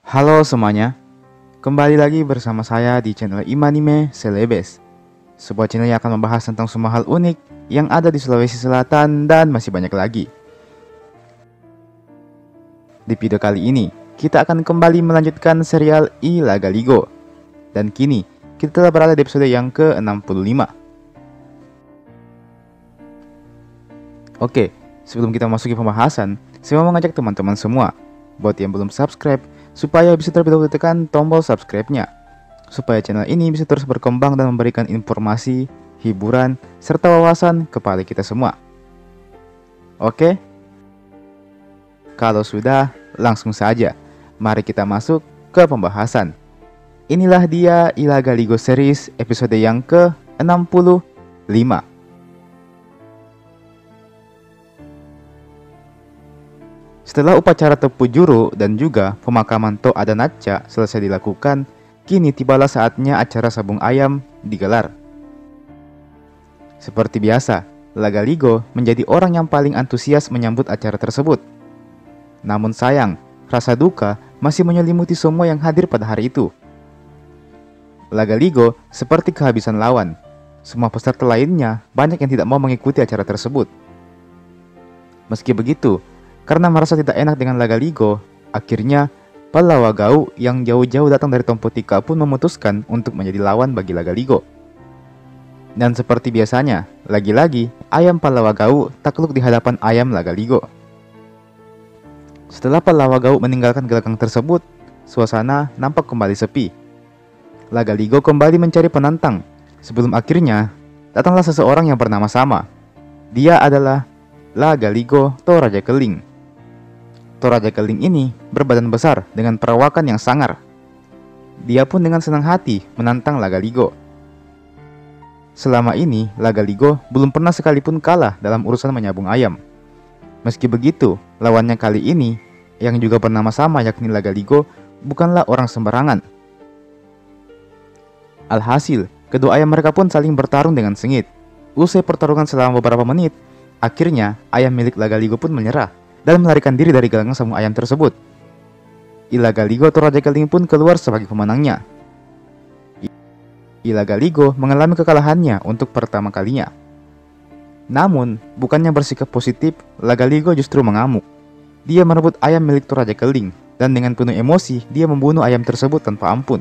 Halo semuanya, kembali lagi bersama saya di channel Imanime Celebes, sebuah channel yang akan membahas tentang semua hal unik yang ada di Sulawesi Selatan dan masih banyak lagi. Di video kali ini, kita akan kembali melanjutkan serial Ilagaligo, dan kini kita telah berada di episode yang ke-65. Oke, sebelum kita masuki pembahasan, saya mau mengajak teman-teman semua buat yang belum subscribe, supaya bisa terlebih dahulu tekan tombol subscribe-nya, supaya channel ini bisa terus berkembang dan memberikan informasi, hiburan, serta wawasan kepada kita semua. Oke? Kalau sudah, langsung saja. Mari kita masuk ke pembahasan. Inilah dia Ilagaligo Series episode yang ke-65. Setelah upacara tepu juru dan juga pemakaman To Adanacha selesai dilakukan, kini tibalah saatnya acara sabung ayam digelar. Seperti biasa, Lagaligo menjadi orang yang paling antusias menyambut acara tersebut. Namun sayang, rasa duka masih menyelimuti semua yang hadir pada hari itu. Lagaligo seperti kehabisan lawan. Semua peserta lainnya banyak yang tidak mau mengikuti acara tersebut. Meski begitu, karena merasa tidak enak dengan Lagaligo, akhirnya Palawagau yang jauh-jauh datang dari Tompotika pun memutuskan untuk menjadi lawan bagi Lagaligo. Dan seperti biasanya, lagi-lagi ayam Palawagau takluk di hadapan ayam Lagaligo. Setelah Palawagau meninggalkan gelanggang tersebut, suasana nampak kembali sepi. Lagaligo kembali mencari penantang, sebelum akhirnya datanglah seseorang yang bernama Sama. Dia adalah Lagaligo Toraja Keling. Toraja Keling ini berbadan besar dengan perawakan yang sangar. Dia pun dengan senang hati menantang Lagaligo. Selama ini, Lagaligo belum pernah sekalipun kalah dalam urusan menyabung ayam. Meski begitu, lawannya kali ini, yang juga bernama Sama yakni Lagaligo, bukanlah orang sembarangan. Alhasil, kedua ayam mereka pun saling bertarung dengan sengit. Usai pertarungan selama beberapa menit, akhirnya ayam milik Lagaligo pun menyerah dan melarikan diri dari gelanggang sabung ayam tersebut. Ilagaligo Toraja Keling pun keluar sebagai pemenangnya. Ilagaligo mengalami kekalahannya untuk pertama kalinya. Namun, bukannya bersikap positif, Lagaligo justru mengamuk. Dia merebut ayam milik Toraja Keling, dan dengan penuh emosi, dia membunuh ayam tersebut tanpa ampun.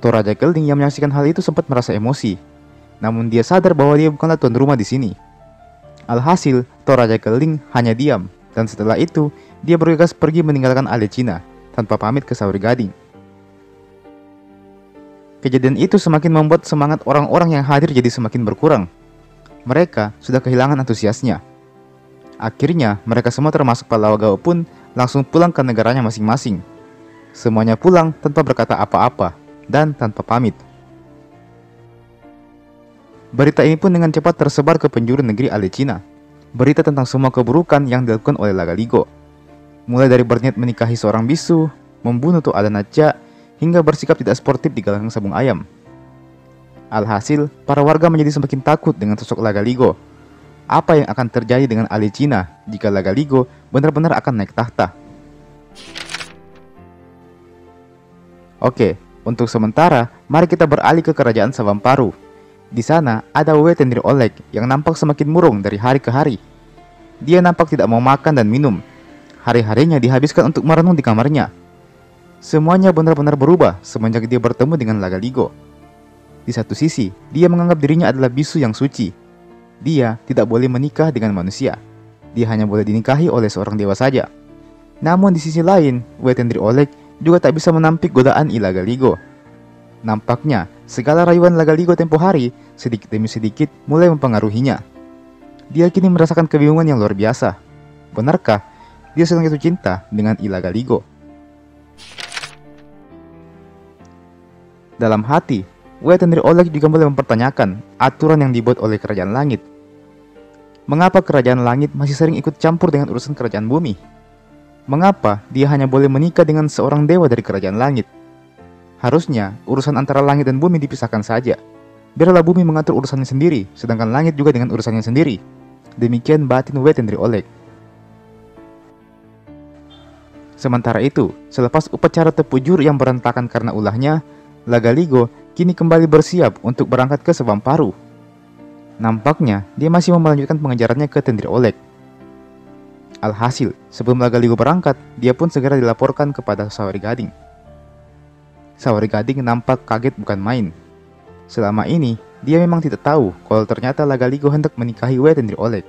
Toraja Keling yang menyaksikan hal itu sempat merasa emosi. Namun dia sadar bahwa dia bukanlah tuan rumah di sini. Alhasil, Toraja Keling hanya diam, dan setelah itu, dia bergegas pergi meninggalkan Alecina, tanpa pamit ke Sauri Gading. Kejadian itu semakin membuat semangat orang-orang yang hadir jadi semakin berkurang. Mereka sudah kehilangan antusiasnya. Akhirnya, mereka semua termasuk Palawagau pun langsung pulang ke negaranya masing-masing. Semuanya pulang tanpa berkata apa-apa, dan tanpa pamit. Berita ini pun dengan cepat tersebar ke penjuru negeri Alecina. Berita tentang semua keburukan yang dilakukan oleh Lagaligo. Mulai dari berniat menikahi seorang bisu, membunuh To Adanacha, hingga bersikap tidak sportif di gelanggang sabung ayam. Alhasil, para warga menjadi semakin takut dengan sosok Lagaligo. Apa yang akan terjadi dengan Alecina jika Lagaligo benar-benar akan naik tahta? Oke, untuk sementara, mari kita beralih ke kerajaan Sawamparu. Di sana ada Wetendri Oleg yang nampak semakin murung dari hari ke hari. Dia nampak tidak mau makan dan minum. Hari-harinya dihabiskan untuk merenung di kamarnya. Semuanya benar-benar berubah semenjak dia bertemu dengan Lagaligo. Di satu sisi, dia menganggap dirinya adalah bisu yang suci. Dia tidak boleh menikah dengan manusia. Dia hanya boleh dinikahi oleh seorang dewa saja. Namun di sisi lain, Wetendri Oleg juga tak bisa menampik godaan Ilagaligo. Nampaknya, segala rayuan Lagaligo tempo hari sedikit demi sedikit mulai mempengaruhinya. Dia kini merasakan kebingungan yang luar biasa. Benarkah dia sedang jatuh cinta dengan Ilagaligo? Dalam hati, Wetendri Oleg juga mulai mempertanyakan aturan yang dibuat oleh Kerajaan Langit. Mengapa Kerajaan Langit masih sering ikut campur dengan urusan Kerajaan Bumi? Mengapa dia hanya boleh menikah dengan seorang dewa dari Kerajaan Langit? Harusnya, urusan antara langit dan bumi dipisahkan saja. Biarlah bumi mengatur urusannya sendiri, sedangkan langit juga dengan urusannya sendiri. Demikian batin Wetendri Oleg. Sementara itu, selepas upacara tepujur yang berantakan karena ulahnya, Lagaligo kini kembali bersiap untuk berangkat ke Sewamparu. Nampaknya dia masih mau melanjutkan pengejarannya ke Tendri Oleg. Alhasil, sebelum Lagaligo berangkat, dia pun segera dilaporkan kepada Sawari Gading. Sawari Gading nampak kaget bukan main. Selama ini, dia memang tidak tahu kalau ternyata Lagaligo hendak menikahi Tendri Oleg.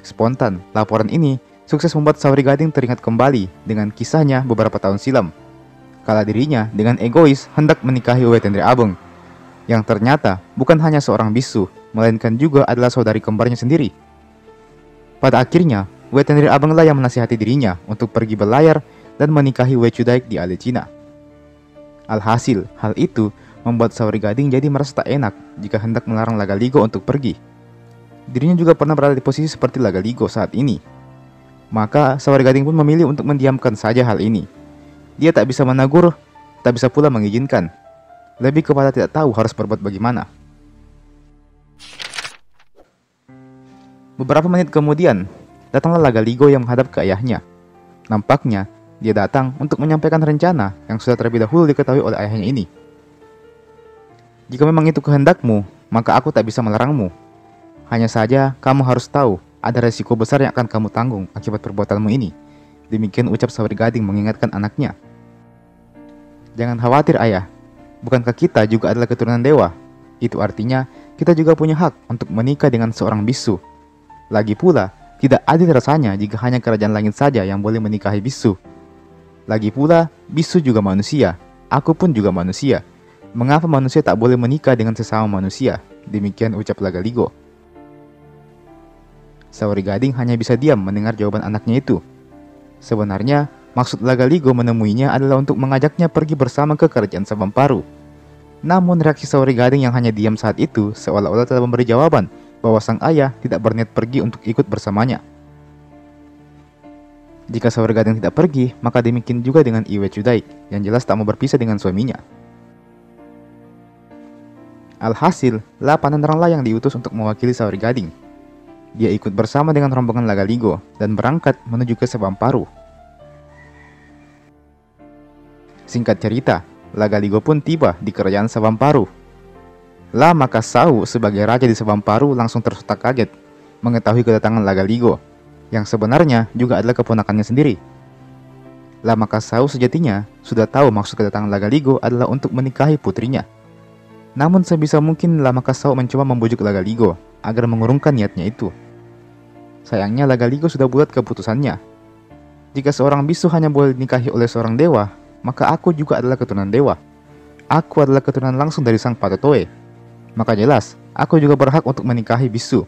Spontan, laporan ini sukses membuat Sawari Gading teringat kembali dengan kisahnya beberapa tahun silam, kala dirinya dengan egois hendak menikahi Tendri Abeng, yang ternyata bukan hanya seorang bisu, melainkan juga adalah saudari kembarnya sendiri. Pada akhirnya, Tendri Abeng lah yang menasihati dirinya untuk pergi berlayar dan menikahi Cudaik di Alecina. Alhasil, hal itu membuat Sawari Gading jadi merasa tak enak jika hendak melarang Lagaligo untuk pergi. Dirinya juga pernah berada di posisi seperti Lagaligo saat ini. Maka Sawari Gading pun memilih untuk mendiamkan saja hal ini. Dia tak bisa menegur, tak bisa pula mengizinkan. Lebih kepada tidak tahu harus berbuat bagaimana. Beberapa menit kemudian, datanglah Lagaligo yang menghadap ke ayahnya. Nampaknya, dia datang untuk menyampaikan rencana yang sudah terlebih dahulu diketahui oleh ayahnya ini. Jika memang itu kehendakmu, maka aku tak bisa melarangmu. Hanya saja, kamu harus tahu, ada resiko besar yang akan kamu tanggung akibat perbuatanmu ini. Demikian ucap Sawari Gading mengingatkan anaknya. Jangan khawatir ayah, bukankah kita juga adalah keturunan dewa? Itu artinya, kita juga punya hak untuk menikah dengan seorang bisu. Lagi pula, tidak adil rasanya jika hanya kerajaan langit saja yang boleh menikahi bisu. Lagi pula, bisu juga manusia, aku pun juga manusia. Mengapa manusia tak boleh menikah dengan sesama manusia? Demikian ucap Lagaligo. Sawari Gading hanya bisa diam mendengar jawaban anaknya itu. Sebenarnya, maksud Lagaligo menemuinya adalah untuk mengajaknya pergi bersama ke kerajaan Sewamparu. Namun reaksi Sawari Gading yang hanya diam saat itu seolah-olah telah memberi jawaban bahwa sang ayah tidak berniat pergi untuk ikut bersamanya. Jika Sawari Gading tidak pergi, maka demikian juga dengan Cudaik, yang jelas tak mau berpisah dengan suaminya. Alhasil, Paneneranglah yang diutus untuk mewakili Sawari Gading. Dia ikut bersama dengan rombongan Lagaligo dan berangkat menuju ke Sewamparu. Singkat cerita, Lagaligo pun tiba di kerajaan Sewamparu. Makasau sebagai raja di Sewamparu langsung tersetak kaget mengetahui kedatangan Lagaligo, yang sebenarnya juga adalah keponakannya sendiri. Makasau sejatinya sudah tahu maksud kedatangan Lagaligo adalah untuk menikahi putrinya. Namun sebisa mungkin Makasau mencoba membujuk Lagaligo agar mengurungkan niatnya itu. Sayangnya Lagaligo sudah bulat keputusannya. Jika seorang bisu hanya boleh dinikahi oleh seorang dewa, maka aku juga adalah keturunan dewa. Aku adalah keturunan langsung dari sang Patotoe. Maka jelas, aku juga berhak untuk menikahi bisu.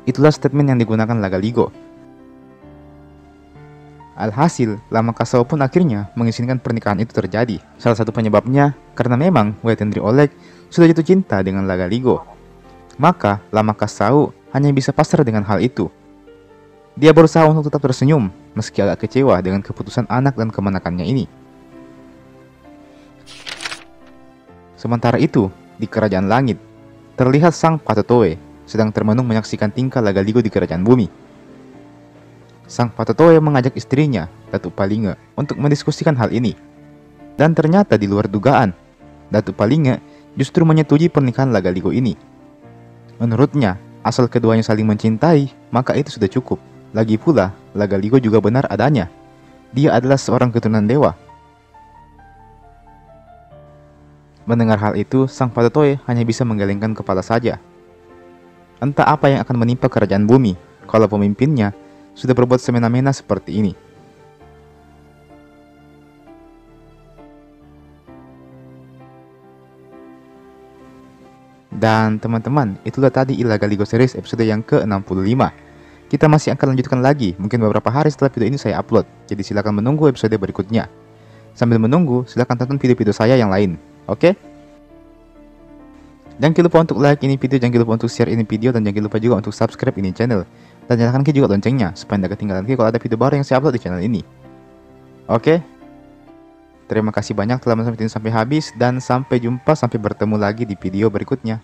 Itulah statement yang digunakan Lagaligo. Alhasil, Makasau pun akhirnya mengizinkan pernikahan itu terjadi. Salah satu penyebabnya karena memang Tendri Oleg sudah jatuh cinta dengan Lagaligo. Maka Makasau hanya bisa pasrah dengan hal itu. Dia berusaha untuk tetap tersenyum meski agak kecewa dengan keputusan anak dan kemenakannya ini. Sementara itu, di kerajaan langit, terlihat sang Patotoe sedang termenung menyaksikan tingkah Lagaligo di kerajaan bumi. Sang Patotoe mengajak istrinya, Datuk Palinge, untuk mendiskusikan hal ini. Dan ternyata di luar dugaan, Datuk Palinge justru menyetujui pernikahan Lagaligo ini. Menurutnya, asal keduanya saling mencintai, maka itu sudah cukup. Lagi pula, Lagaligo juga benar adanya. Dia adalah seorang keturunan dewa. Mendengar hal itu, sang Patotoe hanya bisa menggelengkan kepala saja. Entah apa yang akan menimpa kerajaan bumi kalau pemimpinnya sudah berbuat semena-mena seperti ini. Dan teman-teman, itulah tadi Lagaligo Series episode yang ke-65. Kita masih akan lanjutkan lagi, mungkin beberapa hari setelah video ini saya upload. Jadi silakan menunggu episode berikutnya. Sambil menunggu, silakan tonton video-video saya yang lain. Oke? Jangan lupa untuk like ini video, jangan lupa untuk share ini video, dan jangan lupa juga untuk subscribe ini channel. Dan nyalakan juga loncengnya, supaya tidak ketinggalan kalau ada video baru yang saya upload di channel ini. Oke? Terima kasih banyak telah menonton video ini sampai habis, dan sampai jumpa, sampai bertemu lagi di video berikutnya.